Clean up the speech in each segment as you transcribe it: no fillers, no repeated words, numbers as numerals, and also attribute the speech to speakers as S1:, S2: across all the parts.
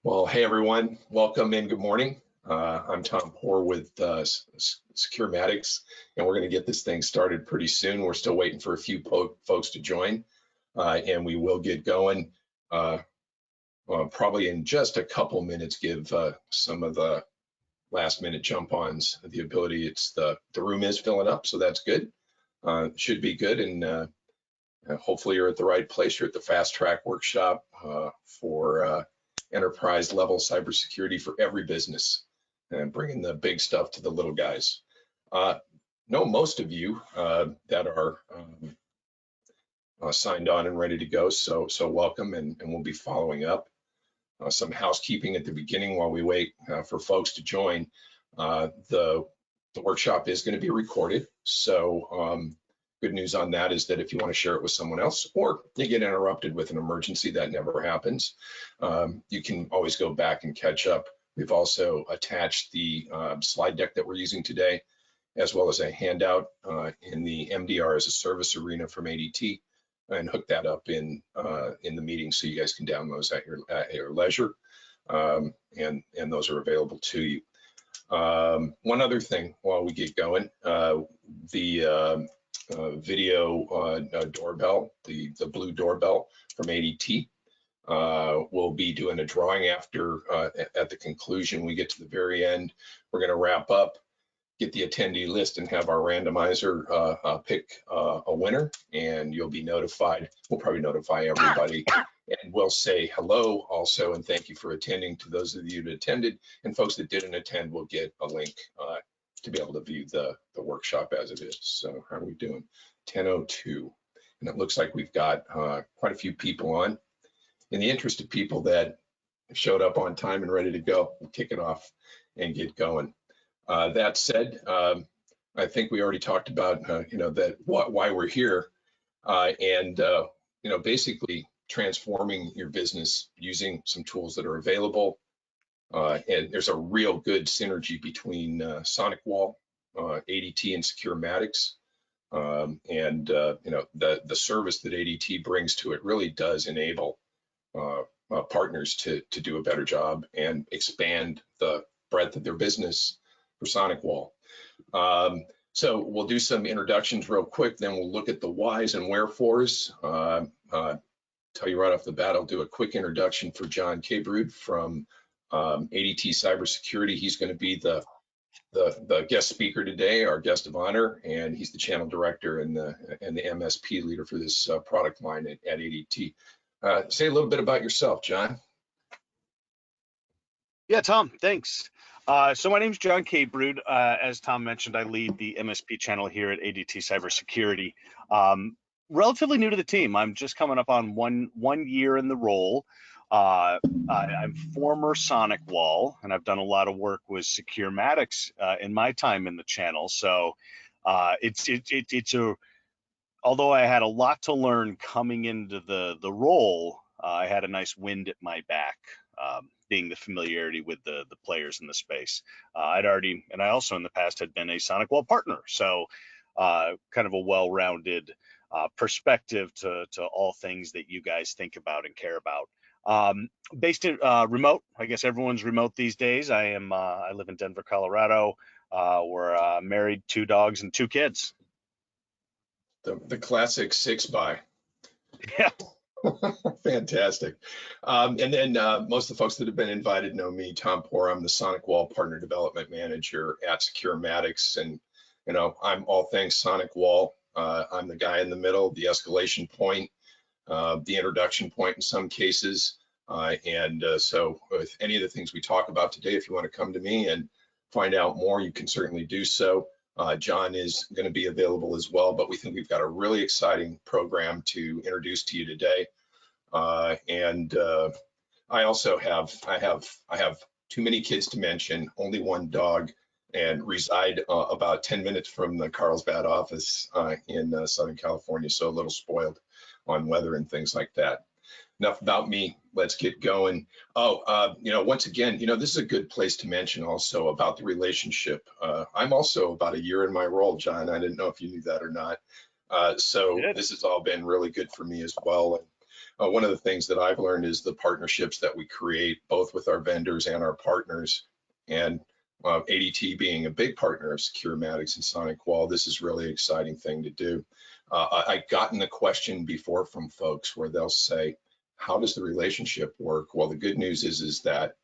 S1: Well, hey everyone, welcome and good morning. I'm Tom Poor with Securematics, and we're going to get this thing started pretty soon. We're still waiting for a few folks to join, and we will get going probably in just a couple minutes. Give some of the last minute jump-ons the ability. The room is filling up, so that's good. Should be good, and hopefully you're at the right place. You're at the FastTRAC Workshop for enterprise level cybersecurity for every business, and bringing the big stuff to the little guys. Know most of you that are signed on and ready to go, so welcome, and we'll be following up. Some housekeeping at the beginning while we wait for folks to join. The workshop is going to be recorded, so good news on that is that if you want to share it with someone else, or you get interrupted with an emergency, that never happens, you can always go back and catch up. We've also attached the slide deck that we're using today, as well as a handout in the MDR as a service arena from ADT, and hook that up in the meeting so you guys can download those at your leisure, and those are available to you. One other thing while we get going, the video doorbell, the blue doorbell from ADT. We'll be doing a drawing after at the conclusion. We get to the very end, we're going to wrap up, get the attendee list, and have our randomizer pick a winner, and you'll be notified. We'll probably notify everybody, and we'll say hello also and thank you for attending to those of you that attended, and folks that didn't attend will get a link to be able to view the workshop as it is. So how are we doing? 10:02, and it looks like we've got quite a few people on. In the interest of people that showed up on time and ready to go, we'll kick it off and get going. That said, I think we already talked about why we're here, and basically transforming your business using some tools that are available. And there's a real good synergy between SonicWall, ADT, and Securematics, and the service that ADT brings to it really does enable partners to do a better job and expand the breadth of their business for SonicWall. So we'll do some introductions real quick, then we'll look at the whys and wherefores. Tell you right off the bat, I'll do a quick introduction for Jon Kabrud from ADT Cybersecurity. He's going to be the guest speaker today, our guest of honor, and he's the channel director and the MSP leader for this product line at ADT. Say a little bit about yourself, Jon.
S2: Yeah, Tom, thanks. So my name is Jon Kabrud. As Tom mentioned, I lead the MSP channel here at ADT Cybersecurity. Relatively new to the team. I'm just coming up on one year in the role. I'm former SonicWall, and I've done a lot of work with Securematics in my time in the channel. So although I had a lot to learn coming into the role, I had a nice wind at my back, being the familiarity with the players in the space. I also in the past had been a SonicWall partner, so kind of a well-rounded perspective to all things that you guys think about and care about. Based in remote, I guess everyone's remote these days. I live in Denver, Colorado. We're married, 2 dogs and 2 kids.
S1: The classic 6x.
S2: Yeah.
S1: Fantastic. And then most of the folks that have been invited know me, Tom Poor. I'm the SonicWall Partner Development Manager at Securematics, and I'm all things SonicWall. I'm the guy in the middle, the escalation point, the introduction point in some cases, so with any of the things we talk about today, if you want to come to me and find out more, you can certainly do so. Jon is going to be available as well, but we think we've got a really exciting program to introduce to you today. And I also have too many kids to mention, only 1 dog, and reside about 10 minutes from the Carlsbad office in Southern California, so a little spoiled on weather and things like that. Enough about me, let's get going. Once again, this is a good place to mention also about the relationship. I'm also about a year in my role, Jon. I didn't know if you knew that or not. So this has all been really good for me as well. One of the things that I've learned is the partnerships that we create, both with our vendors and our partners, and ADT being a big partner of Securematics and SonicWall. This is really an exciting thing to do. I've gotten the question before from folks where they'll say, how does the relationship work? Well, the good news is that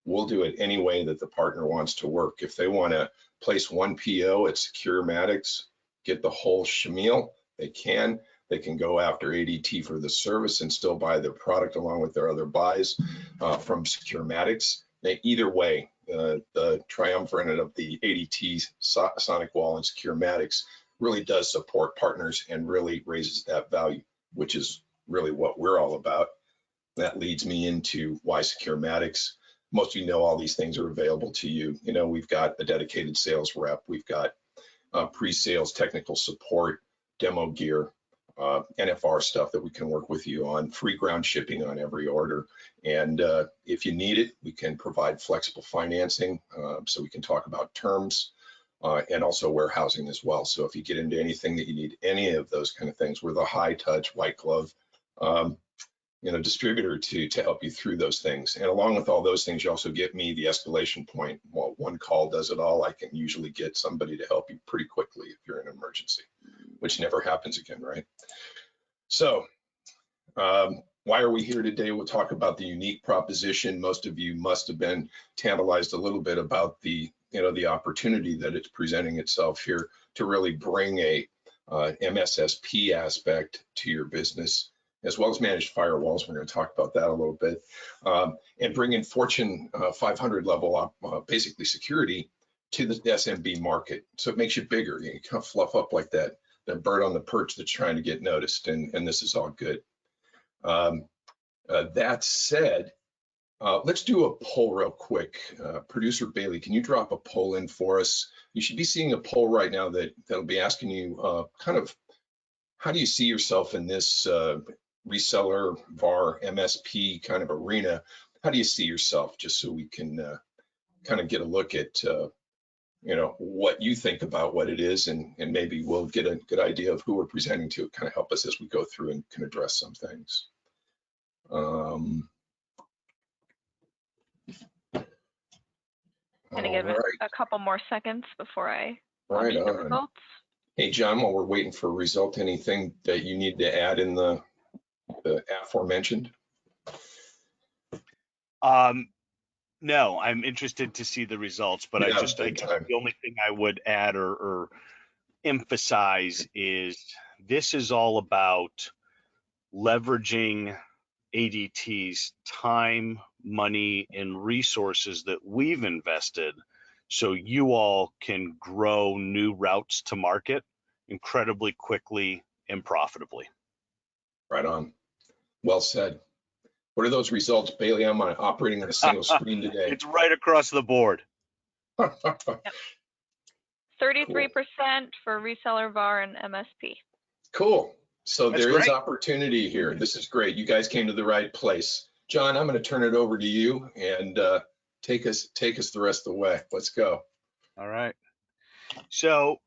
S1: we'll do it any way that the partner wants to work. If they want to place one PO at Securematics, get the whole shamil, they can. They can go after ADT for the service and still buy the product along with their other buys from Securematics. Either way, the triumvirate of the ADT, SonicWall, and Securematics really does support partners and really raises that value, which is really what we're all about. That leads me into why Securematics. Most of you know all these things are available to you. You know, we've got a dedicated sales rep, we've got pre-sales technical support, demo gear, NFR stuff that we can work with you on, free ground shipping on every order. And if you need it, we can provide flexible financing, so we can talk about terms, and also warehousing as well. So if you get into anything that you need, any of those kind of things, we're the high touch, white glove, distributor to help you through those things. And along with all those things, you also get me the escalation point. While one call does it all, I can usually get somebody to help you pretty quickly if you're in an emergency, which never happens again, right? So why are we here today? We'll talk about the unique proposition. Most of you must have been tantalized a little bit about the opportunity that it's presenting itself here to really bring a MSSP aspect to your business, as well as managed firewalls. We're going to talk about that a little bit, and bring in Fortune 500 level, basically security to the SMB market. So it makes you bigger. You kind of fluff up like that bird on the perch that's trying to get noticed, and this is all good. That said, let's do a poll real quick. Producer Bailey, can you drop a poll in for us? You should be seeing a poll right now that'll be asking you kind of, how do you see yourself in this reseller, VAR, MSP kind of arena? How do you see yourself, just so we can kind of get a look at what you think about what it is, and maybe we'll get a good idea of who we're presenting to, kind of help us as we go through and can address some things.
S3: Gonna give it a couple more seconds before I
S1: right
S3: the
S1: on.
S3: results.
S1: Hey, John, while we're waiting for a result, anything that you need to add in the aforementioned?
S2: No, I'm interested to see the results, but
S1: Yeah,
S2: I guess the only thing I would add or emphasize is this is all about leveraging ADT's time, money, and resources that we've invested, so you all can grow new routes to market incredibly quickly and profitably.
S1: Right on. Well said. What are those results, Bailey? I'm operating on a single screen today.
S2: It's right across the board.
S3: 33% for reseller, VAR, and MSP.
S1: Cool. So
S2: That's
S1: there
S2: great.
S1: is opportunity here. This is great. You guys came to the right place. John, I'm going to turn it over to you and take us the rest of the way. Let's go.
S2: All right. So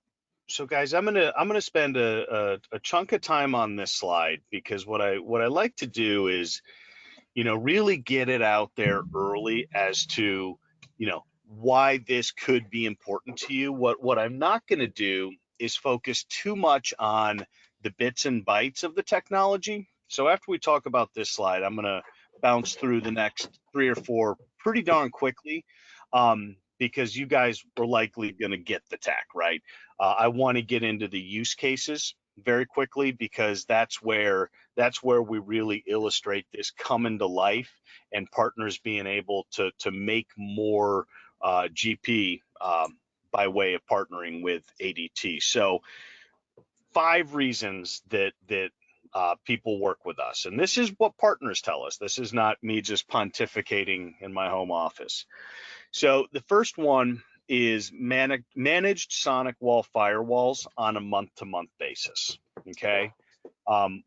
S2: guys, I'm gonna spend a chunk of time on this slide, because what I like to do is, really get it out there early as to, why this could be important to you. What I'm not going to do is focus too much on the bits and bytes of the technology. So after we talk about this slide, I'm going to bounce through the next 3 or 4 pretty darn quickly, because you guys are likely going to get the tech, right? I want to get into the use cases very quickly, because that's where we really illustrate this coming to life, and partners being able to make more GP by way of partnering with ADT. So 5 reasons that people work with us, and this is what partners tell us. This is not me just pontificating in my home office. So the first one is managed SonicWall firewalls on a month-to-month basis. Okay,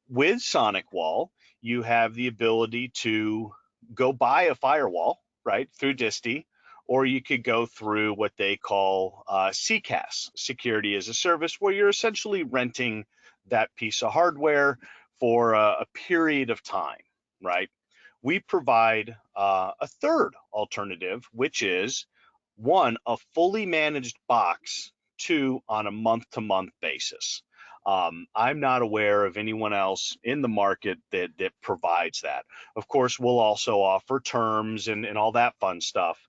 S2: with SonicWall, you have the ability to go buy a firewall, right, through disti, or you could go through what they call CCaaS, security as a service, where you're essentially renting that piece of hardware for a period of time, right? We provide a third alternative, which is one, a fully managed box, two, on a month-to-month basis. I'm not aware of anyone else in the market that provides that. Of course, we'll also offer terms and all that fun stuff,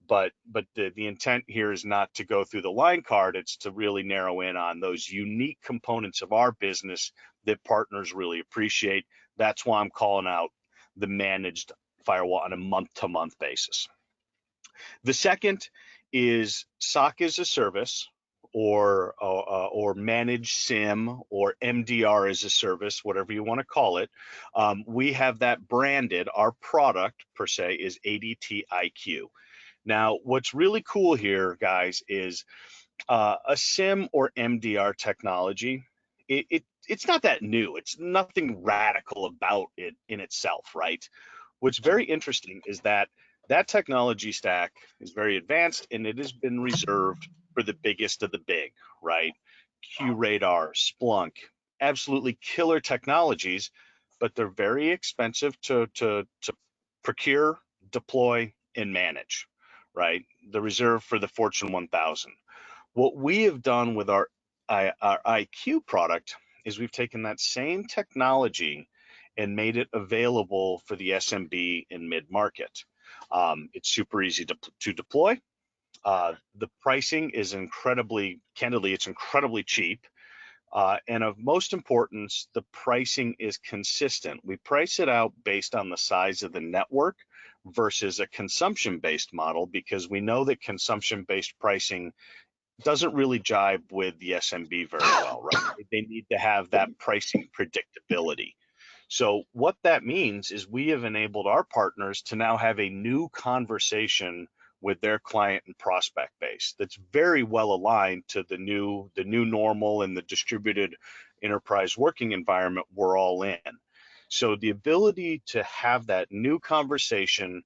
S2: but the intent here is not to go through the line card. It's to really narrow in on those unique components of our business that partners really appreciate. That's why I'm calling out the managed firewall on a month-to-month basis. The second is SOC as a service, or managed SIEM, or MDR as a service, whatever you want to call it. We have that branded. Our product per se is ADT IQ. Now, what's really cool here, guys, is a SIEM or MDR technology. It's not that new. It's nothing radical about it in itself, right? What's very interesting is that technology stack is very advanced, and it has been reserved for the biggest of the big, right? QRadar, Splunk, absolutely killer technologies, but they're very expensive to procure, deploy, and manage, right? They're reserved for the Fortune 1000. What we have done with our IQ product is we've taken that same technology and made it available for the SMB and mid-market. It's super easy to deploy. The pricing is incredibly, candidly, it's incredibly cheap. And of most importance, the pricing is consistent. We price it out based on the size of the network versus a consumption-based model, because we know that consumption-based pricing doesn't really jive with the SMB very well, right? They need to have that pricing predictability. So what that means is we have enabled our partners to now have a new conversation with their client and prospect base that's very well aligned to the new normal and the distributed enterprise working environment we're all in. So the ability to have that new conversation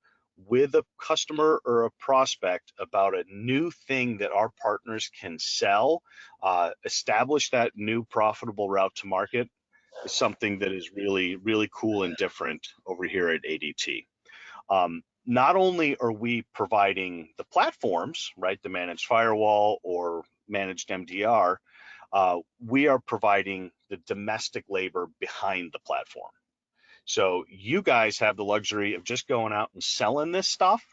S2: with a customer or a prospect about a new thing that our partners can sell, establish that new profitable route to market, is something that is really, really cool and different over here at ADT. Not only are we providing the platforms, right, the managed firewall or managed MDR, we are providing the domestic labor behind the platform. So you guys have the luxury of just going out and selling this stuff,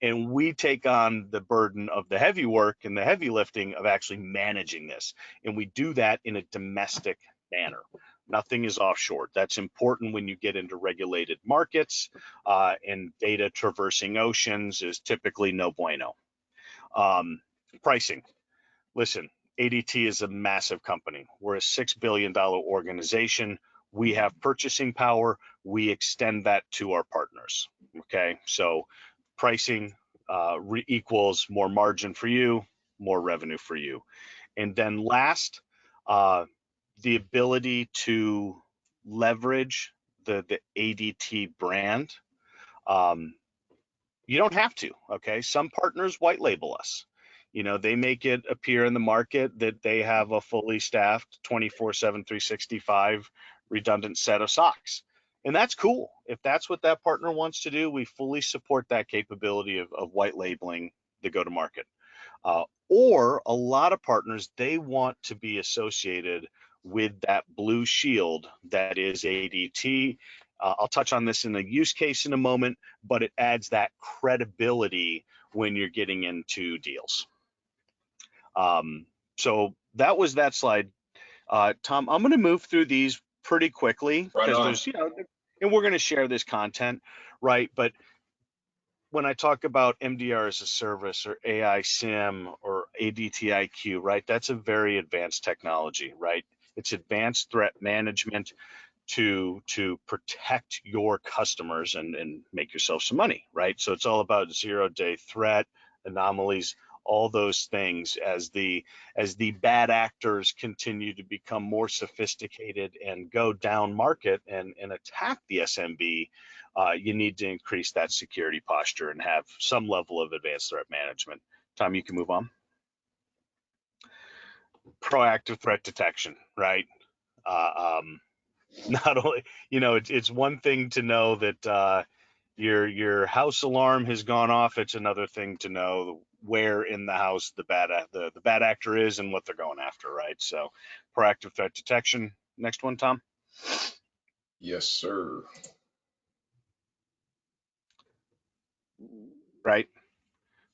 S2: and we take on the burden of the heavy work and the heavy lifting of actually managing this. And we do that in a domestic manner. Nothing is offshore. That's important when you get into regulated markets, and data traversing oceans is typically no bueno. Pricing. Listen, ADT is a massive company. We're a $6 billion organization. We have purchasing power. We extend that to our partners. Okay, so pricing equals more margin for you, more revenue for you. And then last, the ability to leverage the ADT brand. You don't have to, okay? Some partners white label us. You know, they make it appear in the market that they have a fully staffed 24/7, 365 redundant set of SOCs. And that's cool. If that's what that partner wants to do, we fully support that capability of white labeling the go-to-market. Or a lot of partners, they want to be associated with that blue shield that is ADT. I'll touch on this in a use case in a moment, but it adds that credibility when you're getting into deals. So that was that slide. Tom, I'm going to move through these pretty quickly because there's, you know, and we're going to share this content, right? But when I talk about MDR as a service or AI SIEM or ADT IQ, right? That's a very advanced technology, right? It's advanced threat management to protect your customers and make yourself some money, right? So it's all about zero-day threat, anomalies, all those things. As the bad actors continue to become more sophisticated and go down market and attack the SMB, you need to increase that security posture and have some level of advanced threat management. Tom, you can move on. Proactive threat detection, right? not only, it's one thing to know that your house alarm has gone off. It's another thing to know where in the house the bad actor is and what they're going after, right? So proactive threat detection. Next one, Tom.
S1: Yes, sir.
S2: Right.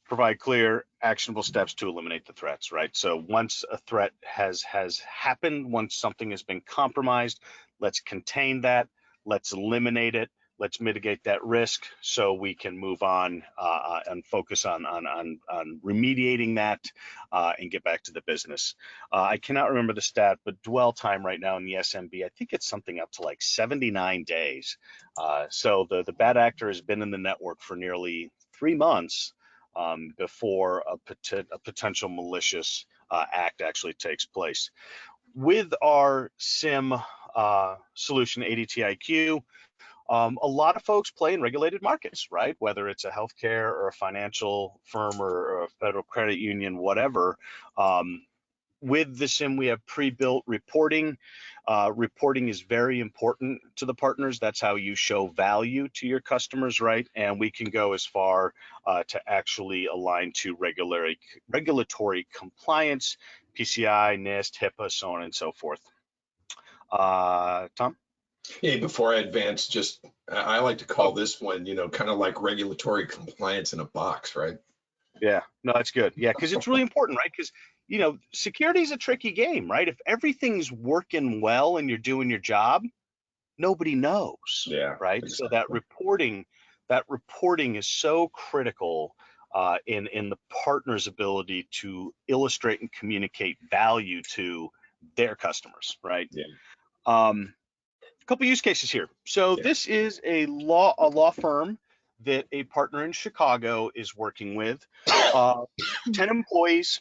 S2: Provide clear, actionable steps to eliminate the threats, right? So once a threat has happened, once something has been compromised, let's contain that, let's eliminate it, let's mitigate that risk so we can move on and focus on remediating that and get back to the business. I cannot remember the stat, but dwell time right now in the SMB, I think it's something up to like 79 days. So the bad actor has been in the network for nearly 3 months before a potential malicious act actually takes place. With our SIEM solution, ADT IQ, a lot of folks play in regulated markets, right? Whether it's a healthcare or a financial firm or a federal credit union, whatever. With the SIEM, we have pre-built reporting. Reporting is very important to the partners. That's how you show value to your customers, right? And we can go as far to actually align to regulatory compliance, PCI, NIST, HIPAA, so on and so forth. Tom?
S1: Hey, before I advance, I like to call this one, kind of like regulatory compliance in a box, right?
S2: Yeah, no, that's good. Yeah, because it's really important, right? Because, security is a tricky game, right? If everything's working well and you're doing your job, nobody knows,
S1: Yeah,
S2: right?
S1: exactly.
S2: So that reporting is so critical in the partner's ability to illustrate and communicate value to their customers, right?
S1: Yeah.
S2: A couple use cases here. So this is a law firm that a partner in Chicago is working with. 10 employees.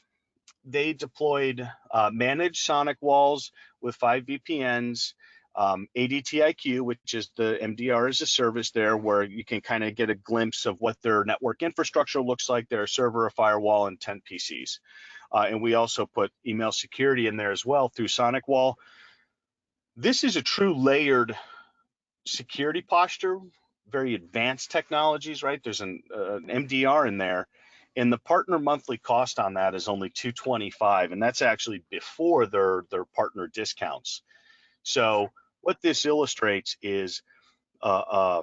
S2: They deployed managed SonicWalls with 5 VPNs, ADT IQ, which is the MDR as a service there, where you can kind of get a glimpse of what their network infrastructure looks like, their server, a firewall, and 10 PCs. And we also put email security in there as well through SonicWall. This is a true layered security posture, very advanced technologies, right? There's an MDR in there, and the partner monthly cost on that is only $225, and that's actually before their partner discounts. So what this illustrates is a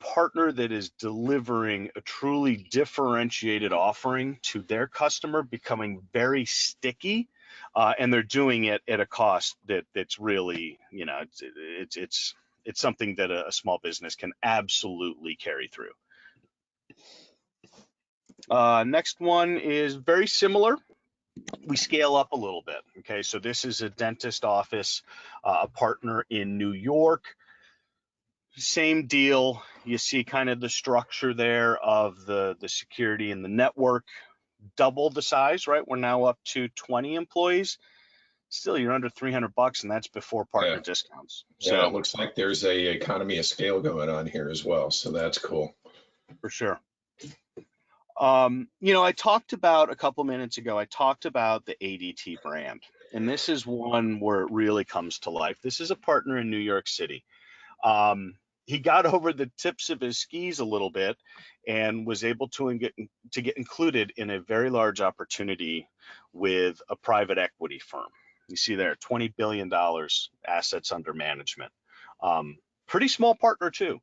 S2: partner that is delivering a truly differentiated offering to their customer, becoming very sticky, and they're doing it at a cost that's really, it's something that a small business can absolutely carry through. Next one is very similar. We scale up a little bit. Okay, so this is a dentist office, a partner in New York. Same deal. You see kind of the structure there of the security and the network. Double the size, right? We're now up to 20 employees. Still, you're under $300, and that's before partner discounts.
S1: So it looks like there's a economy of scale going on here as well. So that's cool.
S2: For sure. I talked about a couple minutes ago, I talked about the ADT brand, and this is one where it really comes to life. This is a partner in New York City. He got over the tips of his skis a little bit and was able to get included in a very large opportunity with a private equity firm. You see there, $20 billion assets under management. Pretty small partner too.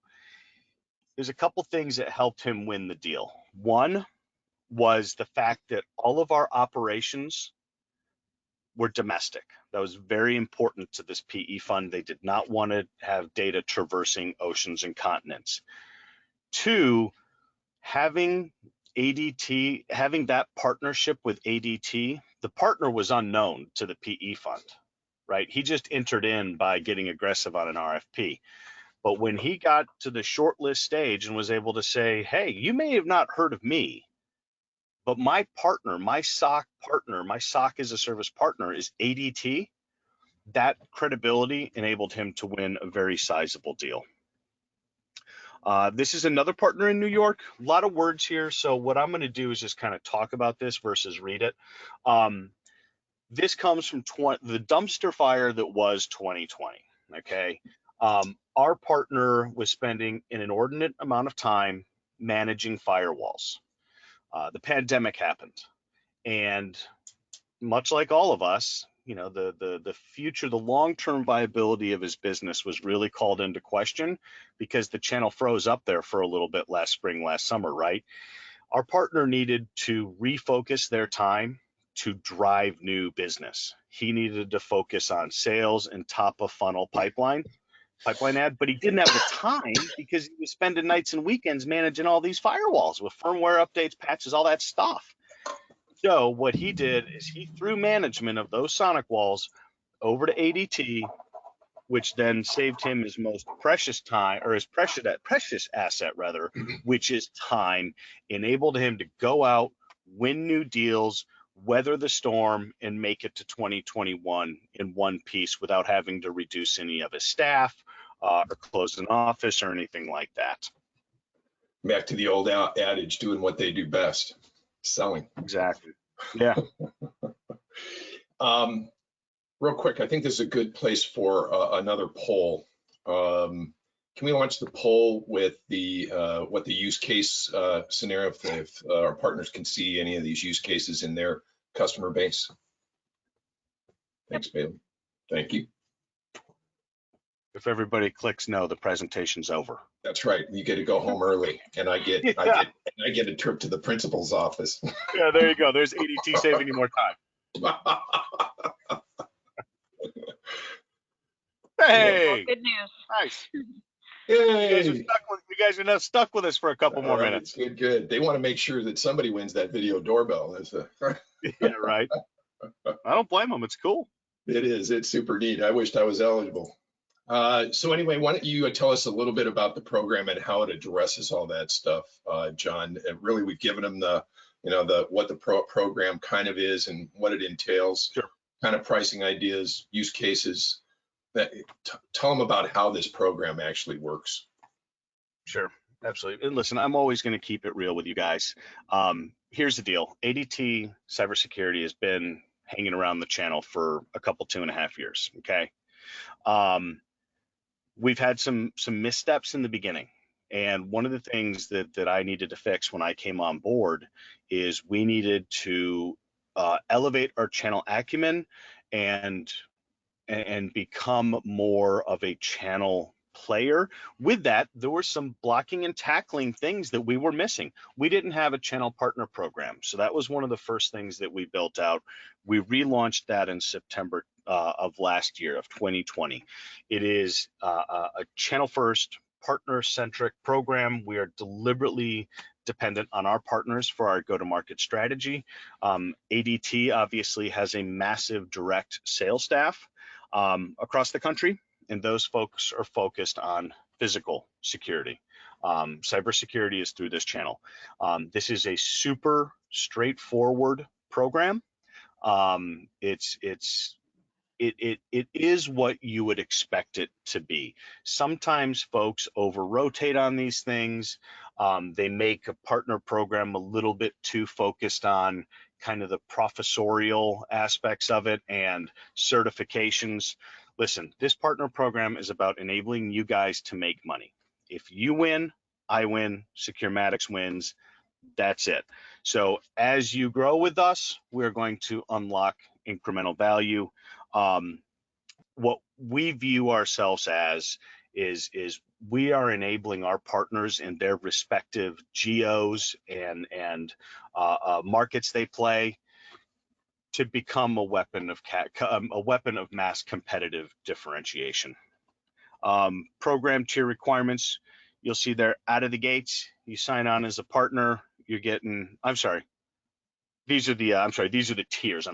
S2: There's a couple things that helped him win the deal. One was the fact that all of our operations were domestic. That was very important to this PE fund. They did not want to have data traversing oceans and continents. Two, having that partnership with ADT, the partner was unknown to the PE fund, right? He just entered in by getting aggressive on an RFP. But when he got to the shortlist stage and was able to say, hey, you may have not heard of me, but my partner, my SOC partner, my SOC as a service partner is ADT, that credibility enabled him to win a very sizable deal. This is another partner in New York. A lot of words here, so what I'm going to do is just kind of talk about this versus read it. This comes from the dumpster fire that was 2020. okay? Our partner was spending an inordinate amount of time managing firewalls. The pandemic happened, and much like all of us, you know, the future, the long-term viability of his business was really called into question because the channel froze up there for a little bit last spring, last summer, right? Our partner needed to refocus their time to drive new business. He needed to focus on sales and top of funnel pipeline ad, but he didn't have the time because he was spending nights and weekends managing all these firewalls with firmware updates, patches, all that stuff. So what he did is he threw management of those SonicWalls over to ADT, which then saved him his most precious time, or his precious asset rather, which is time, enabled him to go out, win new deals, weather the storm, and make it to 2021 in one piece without having to reduce any of his staff or close an office or anything like that.
S1: Back to the old adage, doing what they do best, selling.
S2: Exactly. Yeah.
S1: Real quick, I think this is a good place for another poll. Can we launch the poll with the what the use case scenario if our partners can see any of these use cases in their customer base? Thanks, Bailey. Thank you.
S2: If everybody clicks no, the presentation's over.
S1: That's right. You get to go home early, and I get a trip to the principal's office.
S2: Yeah, there you go. There's ADT saving you more time. Hey,
S3: well, good news.
S2: Nice.
S1: Yay.
S2: You guys are now stuck with us for a couple more minutes.
S1: Good. They want to make sure that somebody wins that video doorbell.
S2: Yeah, right. I don't blame them. It's cool.
S1: It is. It's super neat. I wished I was eligible. So anyway, why don't you tell us a little bit about the program and how it addresses all that stuff, John? And really, we've given them what the program kind of is and what it entails,
S2: sure.
S1: Kind of pricing ideas, use cases. Tell them about how this program actually works.
S2: Sure, absolutely. And listen, I'm always going to keep it real with you guys. Here's the deal. ADT cybersecurity has been hanging around the channel for a couple, 2.5 years, okay? We've had some missteps in the beginning. And one of the things that I needed to fix when I came on board is we needed to elevate our channel acumen and become more of a channel player. With that, there were some blocking and tackling things that we were missing. We didn't have a channel partner program. So that was one of the first things that we built out. We relaunched that in September of last year, of 2020. It is a channel first, partner centric program. We are deliberately dependent on our partners for our go-to-market strategy. ADT obviously has a massive direct sales staff across the country, and those folks are focused on physical security. Cybersecurity is through this channel. This is a super straightforward program. It is what you would expect it to be. Sometimes folks over-rotate on these things. They make a partner program a little bit too focused on kind of the professorial aspects of it and certifications. Listen, this partner program is about enabling you guys to make money. If you win, I win, Securematics wins. That's it. So as you grow with us, we're going to unlock incremental value. What we view ourselves as is we are enabling our partners in their respective geos and markets they play to become a weapon of mass competitive differentiation. Program tier requirements, you'll see there out of the gates. You sign on as a partner, you're getting. These are the tiers.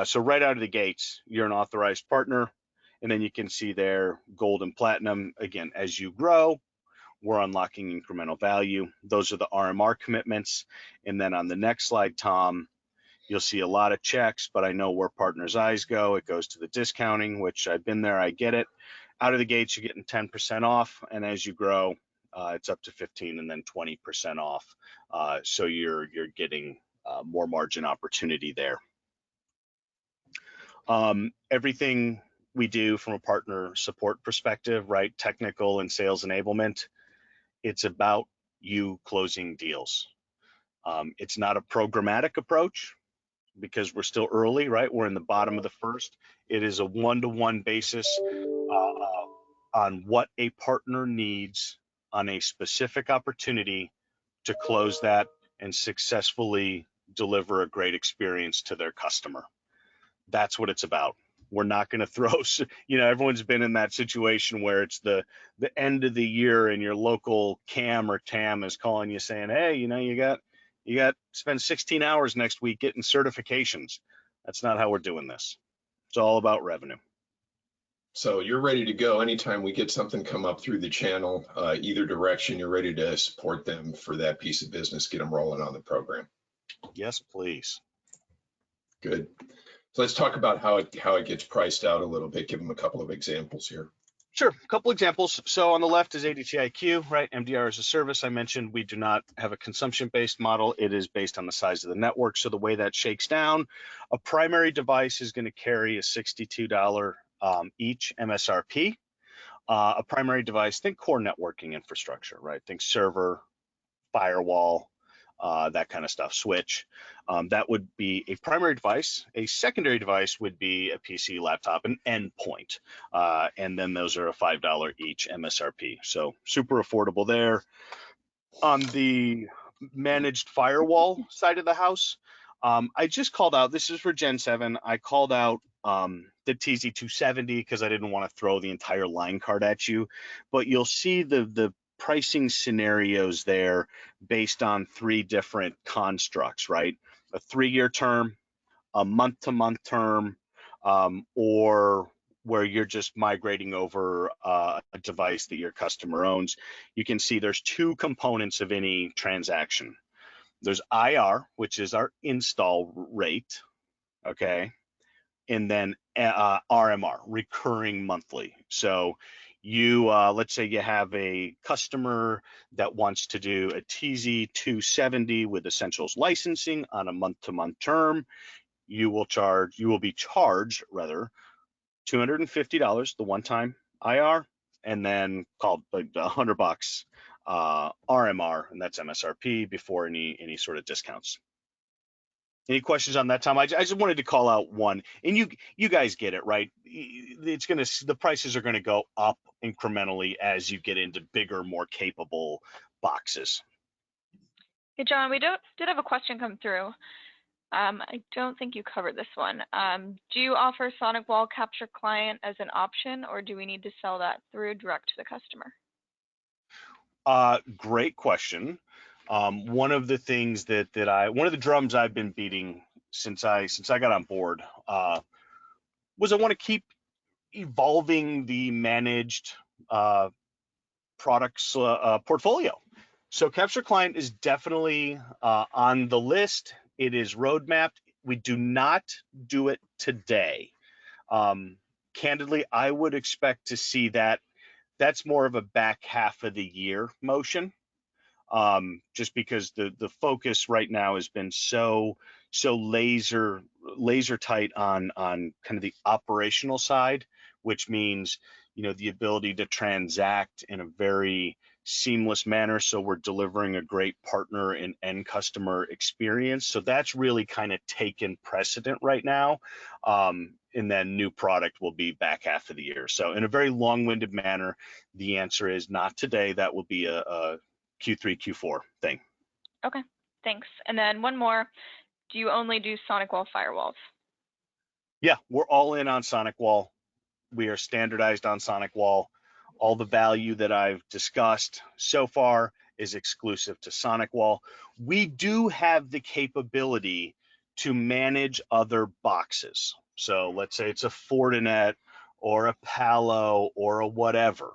S2: So right out of the gates, you're an authorized partner, and then you can see there gold and platinum. Again, as you grow, we're unlocking incremental value. Those are the RMR commitments. And then on the next slide, Tom, you'll see a lot of checks, but I know where partners' eyes go. It goes to the discounting, which I've been there, I get it. Out of the gates, you're getting 10% off, and as you grow, it's up to 15 and then 20% off. So you're getting more margin opportunity there. Everything we do from a partner support perspective, right? Technical and sales enablement. It's about you closing deals. It's not a programmatic approach because we're still early, right? We're in the bottom of the first. It is a one-to-one basis on what a partner needs on a specific opportunity to close that and successfully deliver a great experience to their customer. That's what it's about. We're not going to throw, everyone's been in that situation where it's the end of the year and your local CAM or TAM is calling you saying, hey, you got to spend 16 hours next week getting certifications. That's not how we're doing this. It's all about revenue.
S1: So you're ready to go anytime we get something come up through the channel, either direction, you're ready to support them for that piece of business, get them rolling on the program.
S2: Yes, please.
S1: Good. So let's talk about how it gets priced out a little bit. Give them a couple of examples here.
S2: Sure, a couple examples. So on the left is ADT IQ, right? MDR as a service. I mentioned we do not have a consumption-based model. It is based on the size of the network. So the way that shakes down, a primary device is going to carry a $62 each MSRP. A primary device, think core networking infrastructure, right? Think server, firewall, that kind of stuff, switch. That would be a primary device. A secondary device would be a PC, laptop, and endpoint. And then those are a $5 each MSRP. So super affordable there. On the managed firewall side of the house, I just called out, this is for Gen 7, I called out the TZ270 because I didn't want to throw the entire line card at you, but you'll see the pricing scenarios there based on 3 different constructs, right? A 3-year term, a month-to-month term, or where you're just migrating over a device that your customer owns. You can see there's 2 components of any transaction. There's IR, which is our install rate, okay? And then RMR, recurring monthly. So you, let's say you have a customer that wants to do a TZ270 with Essentials licensing on a month-to-month term. You will be charged $250, the one-time IR, and then called like $100 RMR, and that's MSRP before any sort of discounts. Any questions on that, Tom? I just wanted to call out one, and you guys get it, right? The prices are gonna go up incrementally as you get into bigger, more capable boxes.
S3: Hey, John, we did have a question come through. I don't think you covered this one. Do you offer SonicWall Capture Client as an option, or do we need to sell that through direct to the customer?
S2: Great question. One of the things one of the drums I've been beating since I got on board was I want to keep evolving the managed products portfolio. So Capture Client is definitely on the list. It is roadmapped. We do not do it today. Candidly, I would expect to see that. That's more of a back half of the year motion. Just because the focus right now has been so laser tight on kind of the operational side, which means the ability to transact in a very seamless manner, so we're delivering a great partner and end customer experience. So that's really kind of taken precedent right now, and then new product will be back half of the year. So in a very long-winded manner, the answer is not today. That will be a Q3, Q4 thing.
S3: Okay, thanks. And then one more. Do you only do SonicWall firewalls?
S2: Yeah, we're all in on SonicWall. We are standardized on SonicWall. All the value that I've discussed so far is exclusive to SonicWall. We do have the capability to manage other boxes. So let's say it's a Fortinet or a Palo or a whatever.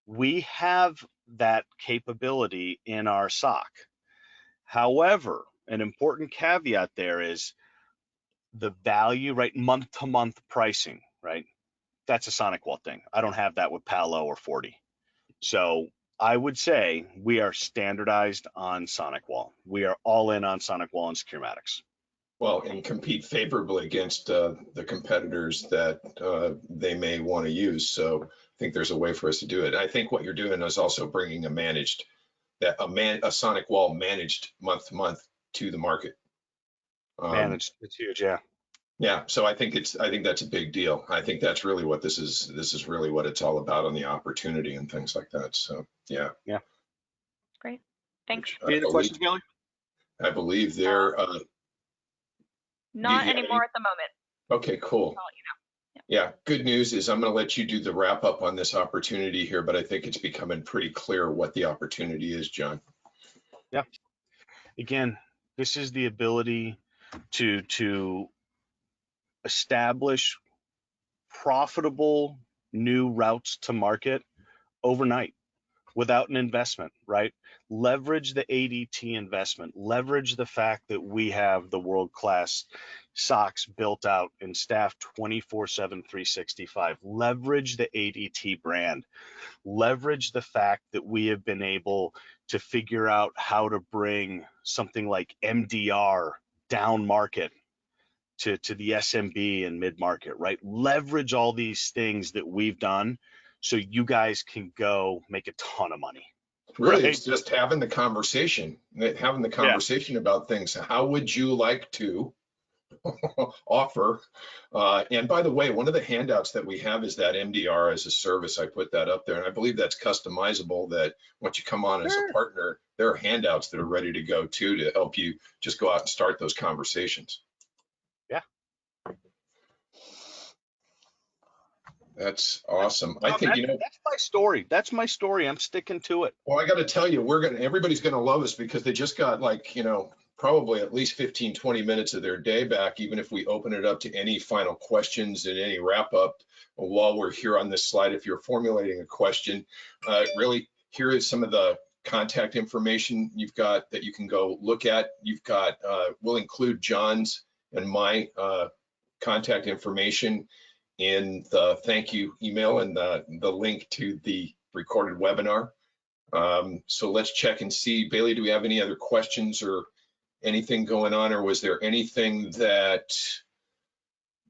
S2: We have that capability in our SOC. However, an important caveat there is the value, right? Month-to-month pricing, right? That's a SonicWall thing. I don't have that with Palo or Forti. So I would say we are standardized on SonicWall. We are all in on SonicWall and Securematics.
S1: Well, and compete favorably against the competitors that they may want to use. So I think there's a way for us to do it. I think what you're doing is also bringing a SonicWall managed month to month to the market.
S2: Managed, it's huge, yeah.
S1: Yeah, so I think that's a big deal. I think that's really what this is really what it's all about, on the opportunity and things like that. So yeah.
S2: Yeah.
S3: Great. Thanks.
S2: Any other questions, Kelly?
S1: I believe they're
S3: not anymore at the moment.
S1: Okay, cool.
S3: I'll let you know.
S1: Yeah, good news is I'm going to let you do the wrap up on this opportunity here, but I think it's becoming pretty clear what the opportunity is, John.
S2: Yeah. Again, this is the ability to establish profitable new routes to market overnight without an investment, right? Leverage the ADT investment, leverage the fact that we have the world-class SOCs built out and staffed 24/7, 365. Leverage the ADT brand, leverage the fact that we have been able to figure out how to bring something like MDR down market to the SMB and mid-market, right? Leverage all these things that we've done so you guys can go make a ton of money.
S1: Really,
S2: right?
S1: it's just having the conversation about things. How would you like to offer? And by the way, one of the handouts that we have is that MDR as a service. I put that up there, and I believe that's customizable, that once you come on as a partner, there are handouts that are ready to go too, to help you just go out and start those conversations.
S2: Yeah.
S1: That's awesome. I think,
S2: that's my story. That's my story. I'm sticking to it.
S1: Well, I got to tell you, everybody's going to love us, because they just got, like, probably at least 15, 20 minutes of their day back, even if we open it up to any final questions and any wrap up while we're here on this slide. If you're formulating a question, really, here is some of the contact information you've got that you can go look at. You've got, we'll include John's and my contact information in the thank you email and the link to the recorded webinar. So let's check and see. Bailey, do we have any other questions or anything going on, or was there anything that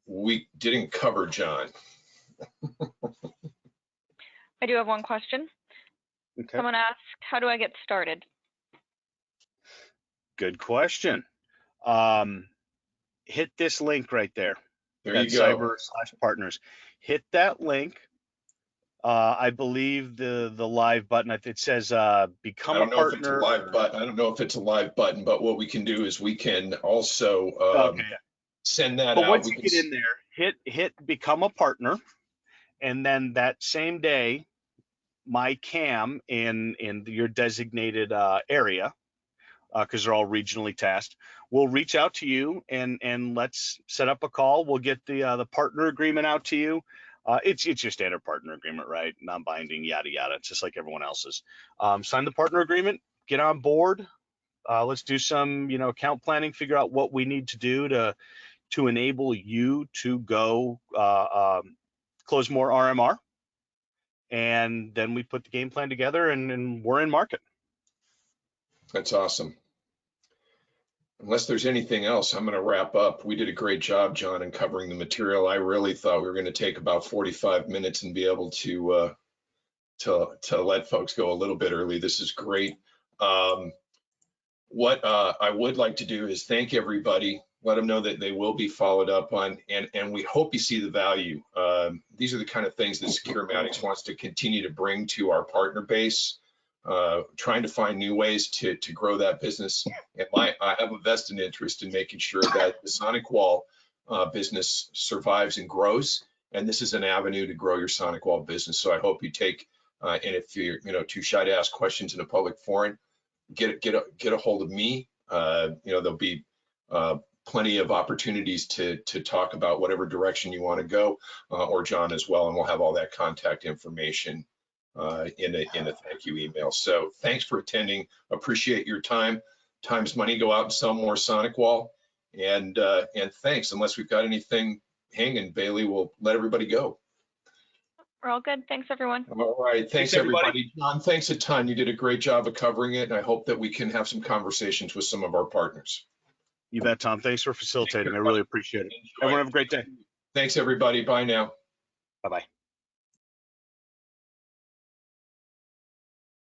S1: we didn't cover, John?
S3: I do have one question.
S2: Okay.
S3: Someone asked, how do I get started?
S2: Good question. Hit this link right there.
S1: There you go.
S2: Cyber/partners. Hit that link. I believe the live button, it says become a partner.
S1: I don't know if it's a live button, but what we can do is we can also send that out.
S2: Once you get in there, hit become a partner, and then that same day, my CAM in your designated area, because they're all regionally tasked, we'll reach out to you and let's set up a call. We'll get the partner agreement out to you. It's your standard partner agreement, right? Non-binding, yada yada. It's just like everyone else's. Sign the partner agreement, get on board. Let's do some account planning, figure out what we need to do to enable you to go close more RMR, and then we put the game plan together and we're in market.
S1: That's awesome. Unless there's anything else, I'm going to wrap up. We did a great job, John, in covering the material. I really thought we were going to take about 45 minutes and be able to let folks go a little bit early. This is great. What I would like to do is thank everybody, let them know that they will be followed up on, and we hope you see the value. These are the kind of things that Securematics wants to continue to bring to our partner base. Trying to find new ways to grow that business. And I have a vested interest in making sure that the SonicWall business survives and grows. And this is an avenue to grow your SonicWall business. So I hope you take, and if you're too shy to ask questions in a public forum, get a hold of me. There'll be plenty of opportunities to talk about whatever direction you want to go, or John as well, and we'll have all that contact information in a thank you email. So thanks for attending. Appreciate your time. Time's money. Go out and sell more SonicWall. And thanks. Unless we've got anything hanging, Bailey, we'll let everybody go.
S3: We're all good. Thanks, everyone.
S1: All right. Thanks everybody. John, thanks a ton. You did a great job of covering it, and I hope that we can have some conversations with some of our partners.
S2: You bet, Tom. Thanks for facilitating. I really appreciate it. Everyone have a great day.
S1: Thanks, everybody. Bye now.
S2: Bye-bye.